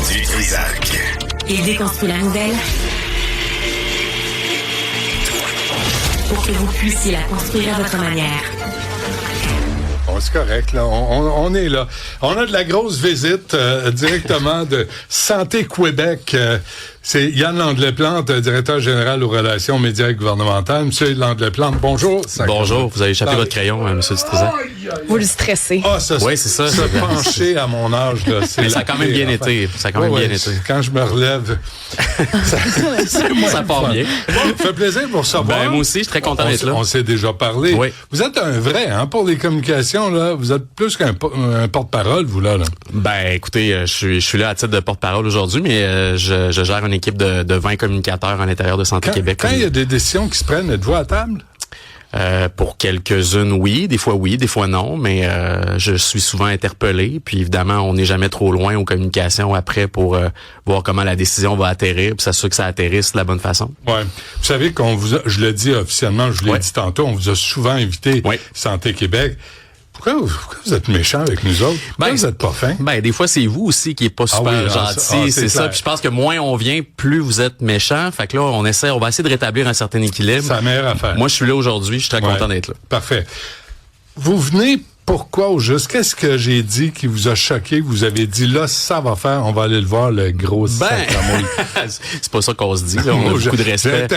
Du Trisac. Il déconstruit la nouvelle pour que vous puissiez la construire à votre manière. Bon, c'est correct, là. On est là. On a de la grosse visite directement de Santé Québec. C'est Yann Landleplante, directeur général aux relations médias et gouvernementales. Monsieur Landleplante, bonjour. Bonjour, vous avez échappé votre crayon, Monsieur Dutrisac. Vous le stressez. Ah, oui, c'est ça. Se pencher à mon âge, là. Mais ça a quand même bien été. Ça a quand même bien été. Quand je me relève, ça part bien. Bon, ça fait plaisir pour savoir. Ben, moi aussi, je suis très content d'être là. On s'est déjà parlé. Oui. Vous êtes un vrai, pour les communications, là. Vous êtes plus qu'un porte-parole, vous, là. Ben, écoutez, je suis là à titre de porte-parole aujourd'hui, mais je gère une équipe de 20 communicateurs à l'intérieur de Santé Québec. Quand il y a des décisions qui se prennent, êtes-vous à table? Pour quelques-unes, oui, des fois non, mais je suis souvent interpellé. Puis évidemment, on n'est jamais trop loin aux communications après pour voir comment la décision va atterrir, puis s'assurer que ça atterrisse de la bonne façon. Ouais. Vous savez qu'on je le dis officiellement, je l'ai dit tantôt, on vous a souvent invité Santé Québec. Pourquoi vous êtes méchants avec nous autres? Pourquoi vous êtes pas fins? Ben, des fois, c'est vous aussi qui est pas super gentil. C'est ça. Puis je pense que moins on vient, plus vous êtes méchants. Fait que là, on va essayer de rétablir un certain équilibre. C'est la meilleure affaire. Moi, je suis là aujourd'hui. Je suis très content d'être là. Parfait. Vous venez pourquoi au juste? Qu'est-ce que j'ai dit qui vous a choqué? Vous avez dit, là, ça va faire, on va aller le voir, le gros sacramouille. C'est pas ça qu'on se dit, là. On a beaucoup de respect.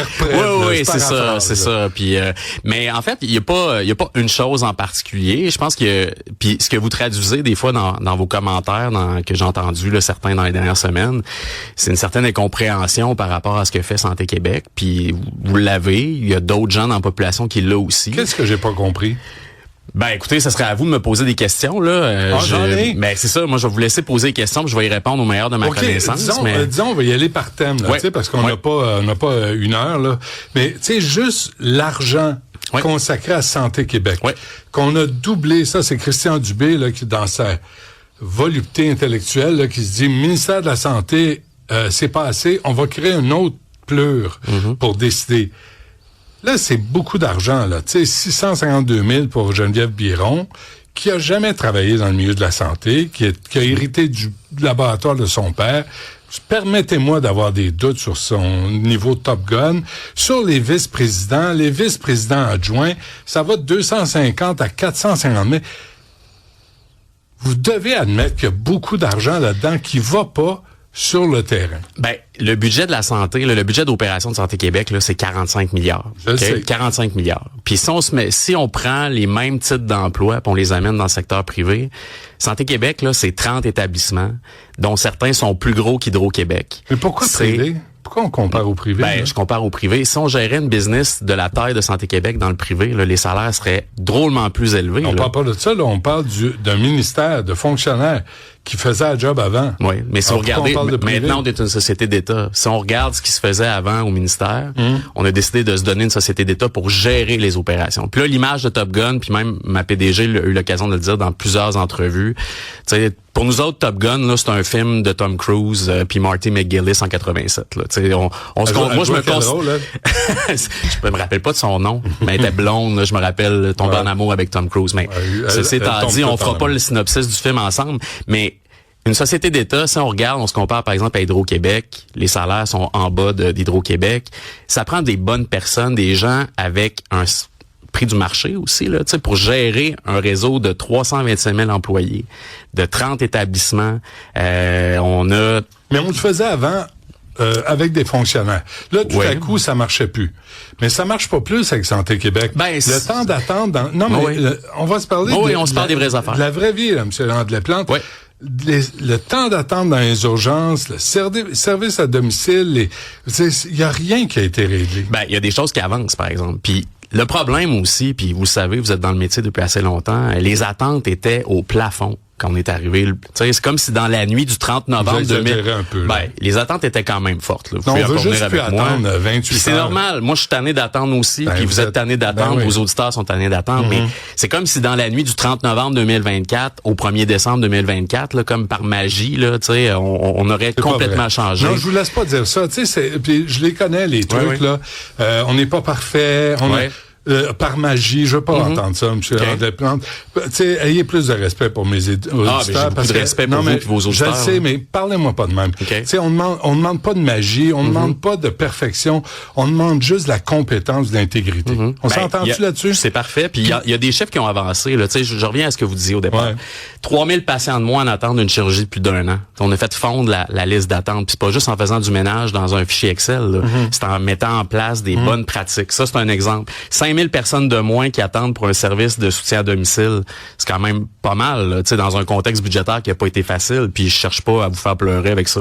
Oui, c'est ça. Puis, mais en fait, il y a pas une chose en particulier. Je pense que, puis ce que vous traduisez des fois dans vos commentaires, que j'ai entendu, là, certains dans les dernières semaines, c'est une certaine incompréhension par rapport à ce que fait Santé Québec. Puis, vous l'avez. Il y a d'autres gens dans la population qui l'ont aussi. Qu'est-ce que j'ai pas compris? Ben, écoutez, ça serait à vous de me poser des questions, là. Ben, c'est ça. Moi, je vais vous laisser poser des questions, puis je vais y répondre au meilleur de ma connaissance. Disons, on va y aller par thème, là, parce qu'on n'a pas une heure, là. Mais, tu sais, juste l'argent consacré à Santé Québec. Qu'on a doublé, ça, c'est Christian Dubé, là, qui, dans sa volupté intellectuelle, là, qui se dit, ministère de la Santé, c'est pas assez, on va créer une autre pleure pour décider. Là, c'est beaucoup d'argent, là. Tu sais, 652 000 pour Geneviève Biron, qui a jamais travaillé dans le milieu de la santé, qui a hérité du laboratoire de son père. Permettez-moi d'avoir des doutes sur son niveau Top Gun. Sur les vice-présidents adjoints, ça va de 250 à 450 000. Vous devez admettre qu'il y a beaucoup d'argent là-dedans qui va pas sur le terrain. Ben, le budget de la santé, le budget d'opération de Santé Québec, là, c'est 45 milliards. Je sais. 45 milliards. Puis si on prend les mêmes titres d'emploi, puis on les amène dans le secteur privé, Santé Québec, là, c'est 30 établissements, dont certains sont plus gros qu'Hydro-Québec. Mais pourquoi privé? Pourquoi on compare au privé? Ben, je compare au privé. Si on gérait une business de la taille de Santé Québec dans le privé, là, les salaires seraient drôlement plus élevés. On parle pas de ça, là. On parle d'un ministère, de fonctionnaires qui faisait un job avant. Oui, mais si vous regardez, maintenant on est une société d'État. Si on regarde ce qui se faisait avant au ministère, on a décidé de se donner une société d'État pour gérer les opérations. Puis là, l'image de Top Gun, puis même ma PDG a eu l'occasion de le dire dans plusieurs entrevues, tu sais, pour nous autres, Top Gun, là, c'est un film de Tom Cruise puis Marty McGillis en 87. Là, tu sais, moi, je me rappelle pas de son nom, mais elle était blonde. Là, je me rappelle tomber en amour avec Tom Cruise. Mais ceci étant dit, on fera pas le synopsis du film ensemble. Mais une société d'État, si on regarde, on se compare par exemple à Hydro-Québec, les salaires sont en bas d'Hydro-Québec. Ça prend des bonnes personnes, des gens avec un prix du marché aussi, là, tu sais, pour gérer un réseau de 325 000 employés, de 30 établissements. Mais on le faisait avant avec des fonctionnaires. Là, tout à coup, ça marchait plus. Mais ça marche pas plus avec Santé Québec. Ben, le temps d'attendre... on va se parler on se parle des vraies affaires. De la vraie vie, là, M. Landleplante. Oui. Le temps d'attendre dans les urgences, le service à domicile, il y a rien qui a été réglé. Ben, il y a des choses qui avancent, par exemple. Puis le problème aussi, puis vous le savez, vous êtes dans le métier depuis assez longtemps, les attentes étaient au plafond quand on est arrivé. C'est comme si dans la nuit du 30 novembre 2000, un peu, les attentes étaient quand même fortes. Là. Non, on veut juste plus attendre 28 ans. C'est normal. Moi, je suis tanné d'attendre aussi, puis vous êtes tanné d'attendre, vos auditeurs sont tannés d'attendre, mais c'est comme si dans la nuit du 30 novembre 2024 au 1er décembre 2024, là, comme par magie, là, on aurait complètement changé. Non, je vous laisse pas dire ça. Puis je les connais, les trucs. Là. On n'est pas parfait. par magie, je veux pas entendre ça, M. Plante. Ayez plus de respect pour mes auditeurs. J'ai beaucoup de respect pour vous et vos auditeurs. Je le sais, mais parlez-moi pas de même. On demande pas de magie, on demande pas de perfection, on demande juste de la compétence, de l'intégrité. On s'entend-tu là-dessus? C'est parfait. Puis il y a des chiffres qui ont avancé. Là. Je reviens à ce que vous disiez au départ. 3000 patients de moins en attente d'une chirurgie depuis plus d'1 an. On a fait fondre la liste d'attente. Puis c'est pas juste en faisant du ménage dans un fichier Excel. C'est en mettant en place des bonnes pratiques. Ça, c'est un exemple. 5000 personnes de moins qui attendent pour un service de soutien à domicile. C'est quand même pas mal, là, dans un contexte budgétaire qui a pas été facile. Puis je cherche pas à vous faire pleurer avec ça.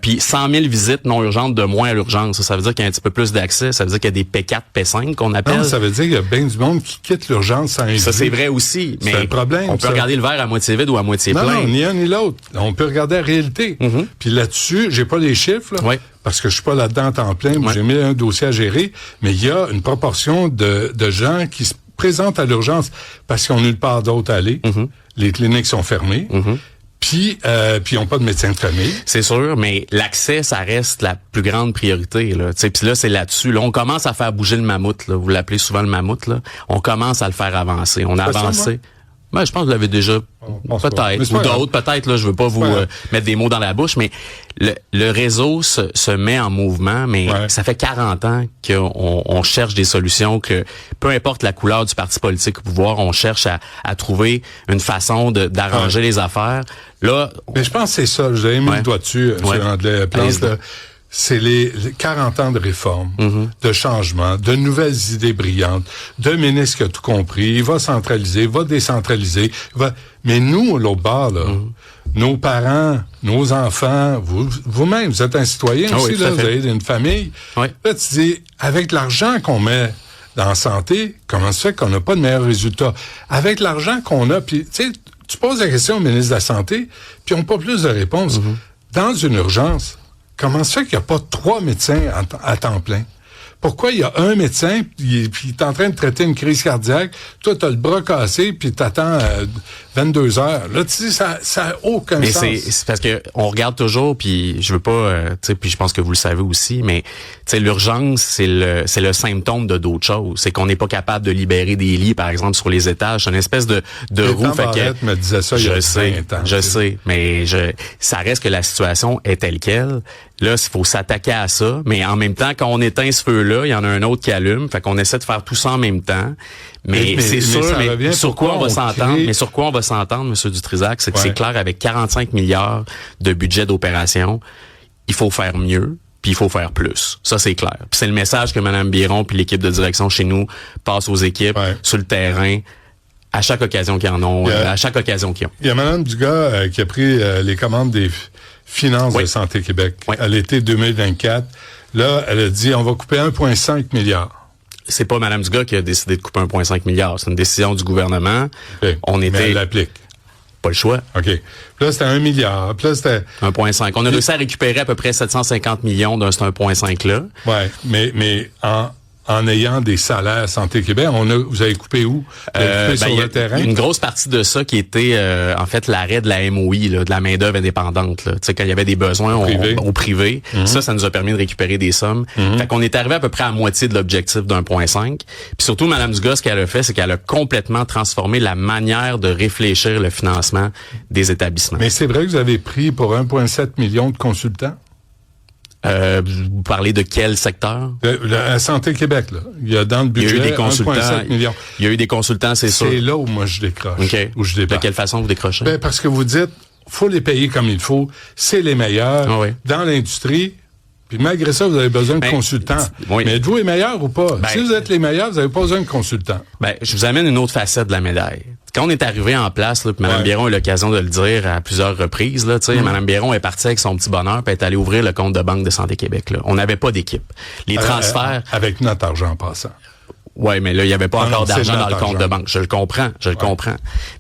Puis 100 000 visites non urgentes de moins à l'urgence. Ça veut dire qu'il y a un petit peu plus d'accès. Ça veut dire qu'il y a des P4, P5 qu'on appelle. Non, ça veut dire qu'il y a bien du monde qui quitte l'urgence sans Ça, c'est vrai aussi. Mais c'est un problème, on peut regarder le verre à moitié vide ou à moitié plein. Non, ni un ni l'autre. On peut regarder la réalité. Puis là-dessus, j'ai pas les chiffres, là, parce que je suis pas là-dedans en temps plein. J'ai mis un dossier à gérer, mais il y a une proportion de gens qui se présentent à l'urgence parce qu'ils n'ont nulle part d'autre à aller. Les cliniques sont fermées. Puis ils n'ont pas de médecin de famille. C'est sûr, mais l'accès, ça reste la plus grande priorité. Puis là, c'est là-dessus. Là, on commence à faire bouger le mammouth. Là. Vous l'appelez souvent le mammouth. Là. On commence à le faire avancer. On a avancé. Ben, je pense que vous l'avez déjà, peut-être, ou d'autres, peut-être, là, je veux pas vous mettre des mots dans la bouche, mais le réseau se met en mouvement, mais ça fait 40 ans qu'on cherche des solutions, que peu importe la couleur du parti politique au pouvoir, on cherche à trouver une façon d'arranger les affaires. Là, mais je pense que c'est ça, j'ai mis le doigt dessus, M. Andlé Plante, c'est les 40 ans de réforme, de changement, de nouvelles idées brillantes, d'un ministre qui a tout compris, il va centraliser, va décentraliser, mais nous, l'autre bord, là, nos parents, nos enfants, vous-même, vous êtes un citoyen aussi, là, vous avez une famille. Là, tu dis, avec l'argent qu'on met dans la santé, comment ça fait qu'on n'a pas de meilleurs résultats? Avec l'argent qu'on a, puis tu sais, tu poses la question au ministre de la Santé, puis on n'a pas plus de réponses. Dans une urgence, comment ça fait qu'il n'y a pas 3 médecins à temps plein? Pourquoi il y a un médecin, puis il est en train de traiter une crise cardiaque, toi, tu as le bras cassé, puis tu attends 22 heures. Là, tu dis, ça n'a aucun sens. Mais c'est parce que on regarde toujours, puis je veux pas, tu sais, puis je pense que vous le savez aussi, mais tu sais, l'urgence, c'est le symptôme de d'autres choses. C'est qu'on n'est pas capable de libérer des lits, par exemple, sur les étages. C'est une espèce de roue. Barrette me disait ça il y a 20 ans. Je sais, mais ça reste que la situation est telle quelle. Là, il faut s'attaquer à ça, mais en même temps, quand on éteint ce feu-là, il y en a un autre qui allume. Fait qu'on essaie de faire tout ça en même temps. Mais c'est sûr, mais sur quoi on va s'entendre? Mais sur quoi on va s'entendre, M. Dutrisac? C'est que c'est clair, avec 45 milliards de budget d'opération, il faut faire mieux, puis il faut faire plus. Ça, c'est clair. Puis c'est le message que Mme Biron puis l'équipe de direction chez nous passe aux équipes sur le terrain à chaque occasion qu'ils en ont, à chaque occasion qu'ils ont. Il y a Mme Dugas qui a pris les commandes des finances de Santé Québec à l'été 2024. Là, elle a dit, on va couper 1,5 milliard. C'est pas Mme Dugas qui a décidé de couper 1,5 milliard. C'est une décision du gouvernement. Okay. Mais elle l'applique. Pas le choix. OK. Puis là, c'était 1 milliard. Puis là, c'était 1,5. On a réussi à récupérer à peu près 750 millions d'un 1,5 là. Ouais, mais en ayant des salaires Santé Québec, vous avez coupé où? Vous avez coupé sur le terrain? Une grosse partie de ça qui était en fait l'arrêt de la MOI, là, de la main-d'œuvre indépendante. Là. Tu sais, quand il y avait des besoins au privé, ça nous a permis de récupérer des sommes. Fait qu'on est arrivé à peu près à moitié de l'objectif d'1,5. Puis surtout, Mme Dugas, ce qu'elle a fait, c'est qu'elle a complètement transformé la manière de réfléchir le financement des établissements. Mais c'est vrai que vous avez pris pour 1,7 million de consultants? Vous parlez de quel secteur? La Santé Québec, là. Il y a dans le budget 1,7 million. Il y a eu des consultants, c'est sûr. C'est là où moi je décroche. Okay. Où je débarque. De quelle façon vous décrochez? Ben, parce que vous dites, faut les payer comme il faut. C'est les meilleurs dans l'industrie. Puis malgré ça, vous avez besoin de consultants. Mais êtes-vous les meilleurs ou pas? Si vous êtes les meilleurs, vous n'avez pas besoin de consultants. Ben, je vous amène une autre facette de la médaille. Quand on est arrivé en place, là, puis Mme Biron a eu l'occasion de le dire à plusieurs reprises, là, Mme Biron est partie avec son petit bonheur puis est allée ouvrir le compte de Banque de Santé Québec. Là. On n'avait pas d'équipe. Les transferts... Avec notre argent en passant. Oui, mais là, il n'y avait pas encore d'argent dans le compte de banque. Je le comprends.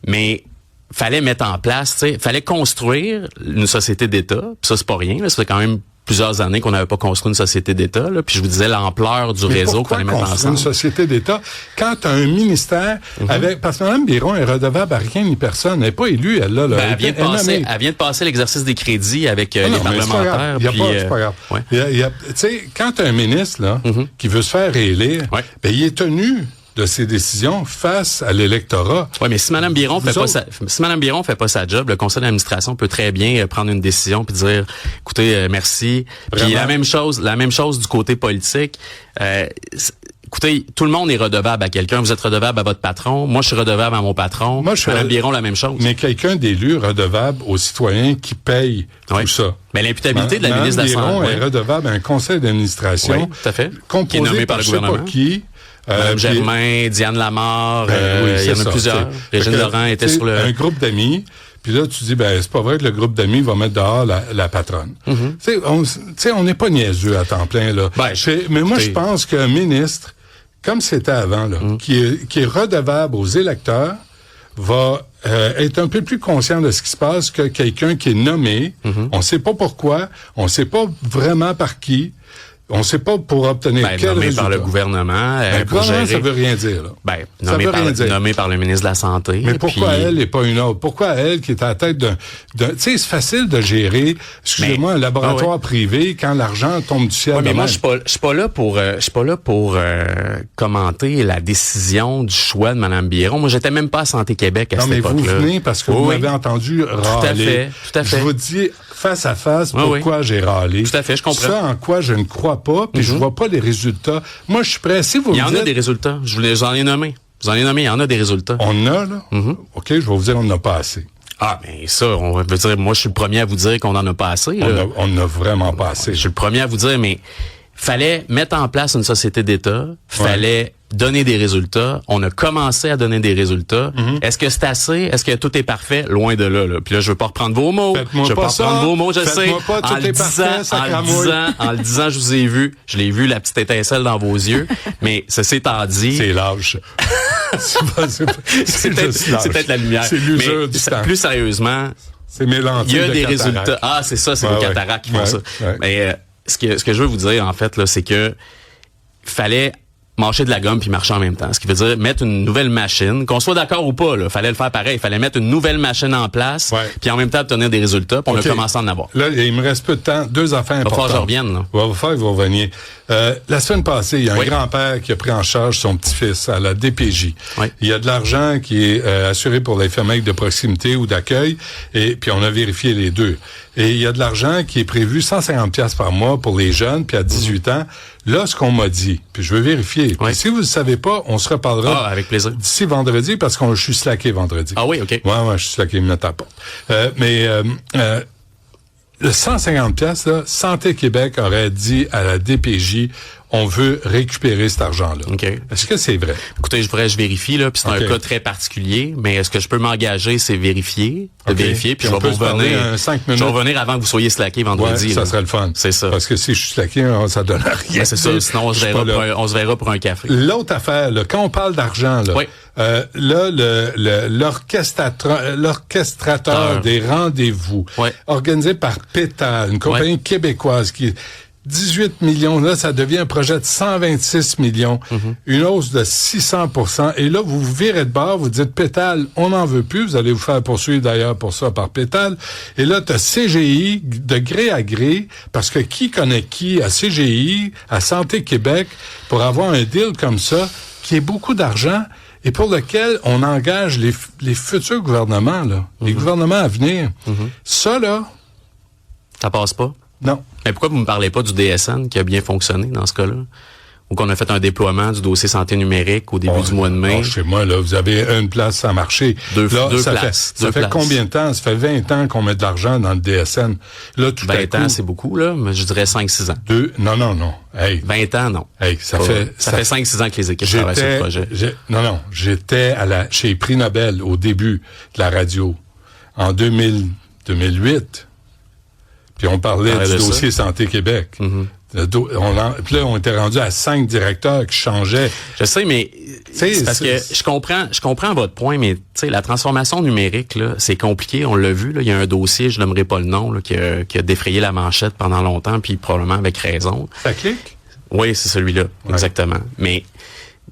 Mais fallait mettre en place, fallait construire une société d'État. Puis ça, c'est pas rien. Là, ça fait quand même plusieurs années qu'on n'avait pas construit une société d'État, là, puis je vous disais l'ampleur du réseau qu'on allait mettre ensemble. Une société d'État quand tu as un ministère avec, parce que Mme Biron est redevable à rien ni personne, elle n'est pas élue, elle là. Elle vient de passer l'exercice des crédits avec les parlementaires. C'est pas grave. Ouais. Tu sais, quand tu as un ministre là qui veut se faire réélire, ben il est tenu de ses décisions face à l'électorat. Oui, mais si Mme Biron fait pas sa job, le conseil d'administration peut très bien prendre une décision puis dire, écoutez, merci. Puis la même chose du côté politique. Écoutez, tout le monde est redevable à quelqu'un. Vous êtes redevable à votre patron. Moi, je suis redevable à mon patron. Mme Biron, la même chose. Mais quelqu'un d'élu redevable aux citoyens qui payent tout ça. Mais l'imputabilité de la ministre de la Santé. Mme Biron est redevable à un conseil d'administration. Oui, tout à fait. Qui est nommé par le gouvernement. Je sais pas qui. Mme Germain, Diane Lamar, il y en a plusieurs. Régine Laurent était sur le... Un groupe d'amis. Puis là, tu dis, ben, c'est pas vrai que le groupe d'amis va mettre dehors la patronne. Tu sais, on n'est pas niaiseux à temps plein, là. Mais moi, je pense qu'un ministre, comme c'était avant, là, qui est redevable aux électeurs, va être un peu plus conscient de ce qui se passe que quelqu'un qui est nommé. On sait pas pourquoi, on sait pas vraiment par qui. On sait pas pour obtenir quel nommé résultat. Par le gouvernement. Pour gérer... ça veut rien dire, là. Nommé par le ministre de la Santé. Mais pourquoi elle et pas une autre? Pourquoi elle qui est à la tête d'un... Tu sais, c'est facile de gérer, excusez-moi, un laboratoire privé quand l'argent tombe du ciel. Mais moi, je suis pas là pour commenter la décision du choix de Mme Biron. Moi, j'étais même pas à Santé Québec à cette époque-là. Non, mais vous venez parce que vous m'avez entendu râler. Tout à fait. Je vous dis face à face pourquoi j'ai râlé. Tout à fait, je comprends. Ça en quoi je ne crois pas, puis je vois pas les résultats. Moi, je suis prêt. Si vous il y en a des résultats. J'en ai nommé. Vous en avez nommé, il y en a des résultats. On a, là? OK, je vais vous dire, on n'en a pas assez. Ah, mais ça, on veut dire, moi, je suis le premier à vous dire qu'on n'en a pas assez. On n'a vraiment pas assez. Je suis le premier à vous dire, mais fallait mettre en place une société d'État, fallait donner des résultats. On a commencé à donner des résultats. Est-ce que c'est assez? Est-ce que tout est parfait? Loin de là. Puis là, je veux pas reprendre vos mots. Faites-moi je veux pas reprendre vos mots, je sais. Pas, tout est parfait, en le disant, je vous ai vu. Je l'ai vu, la petite étincelle dans vos yeux. Mais ceci étant dit... C'est l'âge. c'est peut-être la lumière. C'est l'usure du temps. Plus sérieusement... C'est mes lentilles. Il y a des résultats. Ah, c'est ça, c'est vos cataractes qui font ça. Mais ce que je veux vous dire, en fait, là, c'est que fallait mâcher de la gomme puis marcher en même temps. Ce qui veut dire mettre une nouvelle machine, qu'on soit d'accord ou pas, là, fallait le faire pareil. Fallait mettre une nouvelle machine en place, puis en même temps obtenir des résultats, puis on a commencé à en avoir. Là, il me reste peu de temps. 2 affaires importantes. Il va falloir que je revienne, là. Il va falloir que vous reveniez. La semaine passée, il y a un grand-père qui a pris en charge son petit-fils à la DPJ. Il y a de l'argent qui est assuré pour l'infirmière de proximité ou d'accueil, et puis on a vérifié les deux. Et il y a de l'argent qui est prévu 150 $ par mois pour les jeunes, puis à 18 ans. Là, ce qu'on m'a dit, puis je veux vérifier. Puis si vous ne le savez pas, on se reparlera. Avec plaisir. D'ici vendredi, parce que je suis slacké vendredi. Ah oui, OK. Ouais, je suis slacké, il me tape pas. Le 150 $, là, Santé Québec aurait dit à la DPJ, on veut récupérer cet argent-là. Est-ce que c'est vrai? Écoutez, je vérifie, là, puis c'est un cas très particulier, mais est-ce que je peux m'engager, c'est vérifier, vérifier, puis je vais vous revenir avant que vous soyez slacké vendredi. Ouais, ça serait le fun. C'est ça. Parce que si je suis slacké, ça donne rien. C'est ça, sinon on se verra pour un café. L'autre affaire, là, quand on parle d'argent, là, l'orchestrateur des rendez-vous, organisé par Pétal, une compagnie québécoise qui 18 millions, là, ça devient un projet de 126 millions, une hausse de 600%. Et là, vous vous virez de bord, vous dites, Pétal, on n'en veut plus, vous allez vous faire poursuivre d'ailleurs pour ça par Pétal. Et là, tu as CGI, de gré à gré, parce que qui connaît qui à CGI, à Santé Québec, pour avoir un deal comme ça, qui est beaucoup d'argent, et pour lequel on engage les futurs gouvernements, là, les gouvernements à venir. Ça, là... Ça passe pas? Non. Mais pourquoi vous me parlez pas du DSN qui a bien fonctionné dans ce cas-là? Ou qu'on a fait un déploiement du dossier santé numérique au début du mois de mai? Chez moi, là, vous avez une place à marcher. Deux places. Ça fait combien de temps? Ça fait 20 ans qu'on met de l'argent dans le DSN. Là, tout 20 ans, c'est beaucoup, là, mais je dirais 5-6 ans. Non. Hey. 20 ans, non. Hey, ça fait 5-6 ans que les équipes travaillent sur le projet. J'étais chez Prix Nobel au début de la radio. En 2008. Puis on parlait du dossier Santé Québec. Puis là, on était rendu à 5 directeurs qui changeaient. Je sais, mais c'est parce que je comprends votre point, mais tu sais, la transformation numérique, là, c'est compliqué. On l'a vu, là, il y a un dossier, je nommerai pas le nom, là, qui a défrayé la manchette pendant longtemps, puis probablement avec raison. Ça clique? Oui, c'est celui-là, exactement. Mais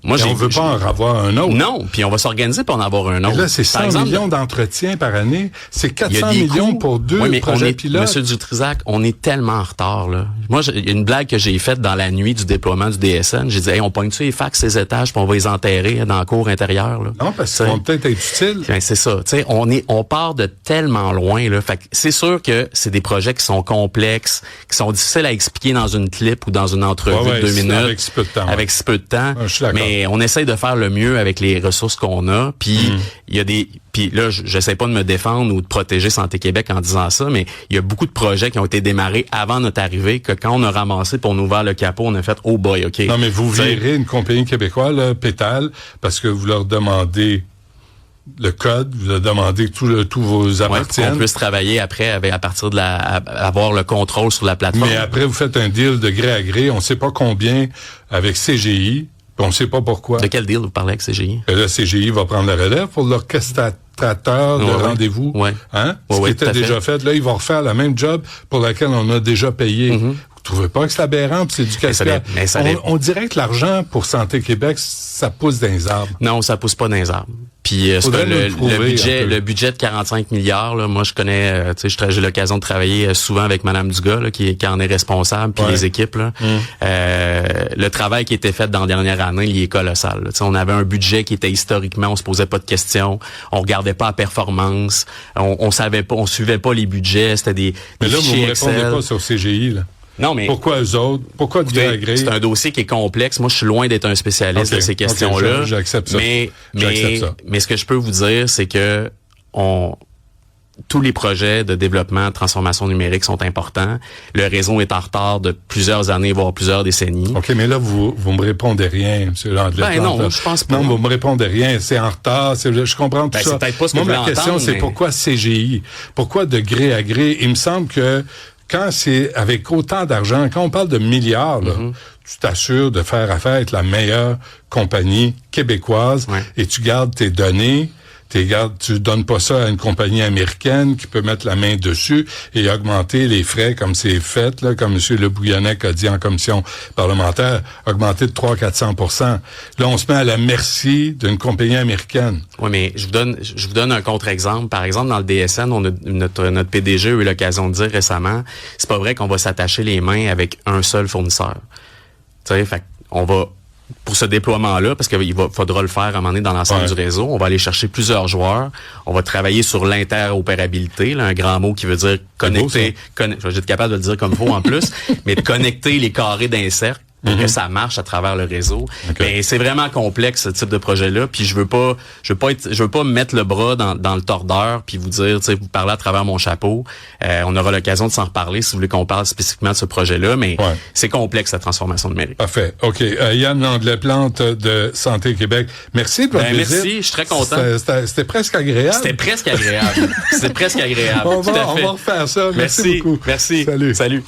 moi, on veut pas en avoir un autre. Non, puis on va s'organiser pour en avoir un autre. Et là, c'est 100 millions d'entretien par année. C'est 400 millions pour 2 projets pilotes. Monsieur Dutrisac, on est tellement en retard, là. Moi, il y a une blague que j'ai faite dans la nuit du déploiement du DSN. J'ai dit, hey, on pogne-tu les fax, ces étages, puis on va les enterrer dans la cour intérieure, là. Non, parce qu'ils vont peut-être être utiles. Ben, c'est ça. Tu sais, on part de tellement loin, là. Fait que c'est sûr que c'est des projets qui sont complexes, qui sont difficiles à expliquer dans une clip ou dans une entrevue de 2 minutes. Avec si peu de temps. Avec si peu de temps. Je suis d'accord. Mais on essaye de faire le mieux avec les ressources qu'on a. Puis il y a puis là, j'essaie pas de me défendre ou de protéger Santé Québec en disant ça, mais il y a beaucoup de projets qui ont été démarrés avant notre arrivée, que quand on a ramassé pour nous ouvrir le capot, on a fait « Oh boy, OK ». Non, mais vous virez une compagnie québécoise, là, Pétale, parce que vous leur demandez le code, vous leur demandez que tous vos appartiennent. On puisse travailler après à partir de avoir le contrôle sur la plateforme. Mais après, vous faites un deal de gré à gré, on sait pas combien avec CGI. On sait pas pourquoi. De quel deal vous parlez avec CGI? Là, CGI va prendre la relève pour l'orchestrateur de rendez-vous. Ouais. Hein? Ce qui était déjà fait. Là, ils vont refaire la même job pour laquelle on a déjà payé. Vous trouvez pas que c'est aberrant puis c'est du casse-pied? On dirait que l'argent pour Santé Québec, ça pousse dans les arbres. Non, ça pousse pas dans les arbres. Puis le budget de 45 milliards, là, moi je connais, tu sais, j'ai l'occasion de travailler souvent avec Madame Dugas, là, qui en est responsable, puis les équipes. Là. Le travail qui était fait dans la dernière année, il est colossal. Tu sais, on avait un budget qui était historiquement, on se posait pas de questions, on regardait pas la performance, on savait pas, on suivait pas les budgets, c'était des Mais là, fichiers vous me Excel. répondez pas sur CGI, là. Non, mais pourquoi eux autres? Pourquoi de gré à gré? C'est un dossier qui est complexe. Moi, je suis loin d'être un spécialiste de ces questions-là. J'accepte ça. Mais ce que je peux vous dire, c'est que tous les projets de développement, de transformation numérique sont importants. Le réseau est en retard de plusieurs années, voire plusieurs décennies. OK, mais là, vous me répondez rien, M. Landry. Ben non, je pense pas. Non, vous me répondez rien. C'est en retard. Je comprends tout ça. C'est peut-être pas ce que moi, ma question, c'est pourquoi CGI? Pourquoi de gré à gré? Il me semble que quand c'est avec autant d'argent, quand on parle de milliards, là, tu t'assures de faire affaire avec la meilleure compagnie québécoise et tu gardes tes données. Tu donnes pas ça à une compagnie américaine qui peut mettre la main dessus et augmenter les frais comme c'est fait, là, comme M. Le Bouillonnec a dit en commission parlementaire, augmenter de 300-400%. Là, on se met à la merci d'une compagnie américaine. Oui, mais je vous donne un contre-exemple. Par exemple, dans le DSN, notre PDG a eu l'occasion de dire récemment, c'est pas vrai qu'on va s'attacher les mains avec un seul fournisseur. Tu sais, fait on va pour ce déploiement-là, parce qu'il faudra le faire à un moment donné dans l'ensemble du réseau. On va aller chercher plusieurs joueurs. On va travailler sur l'interopérabilité, là, un grand mot qui veut dire connecter. Je vais être capable de le dire comme il faut en plus, mais de connecter les carrés d'un cercle pour que ça marche à travers le réseau. Mais c'est vraiment complexe ce type de projet-là. Puis je veux pas me mettre le bras dans le tordeur puis vous dire, tu sais, vous parlez à travers mon chapeau. On aura l'occasion de s'en reparler si vous voulez qu'on parle spécifiquement de ce projet-là. Mais c'est complexe la transformation numérique. Parfait. OK. Yann Landry-Plante de Santé Québec. Merci de votre visite. Merci. Je suis très content. C'était presque agréable. C'était presque agréable. C'était presque agréable. On va refaire ça. Merci beaucoup. Merci. Salut. Salut.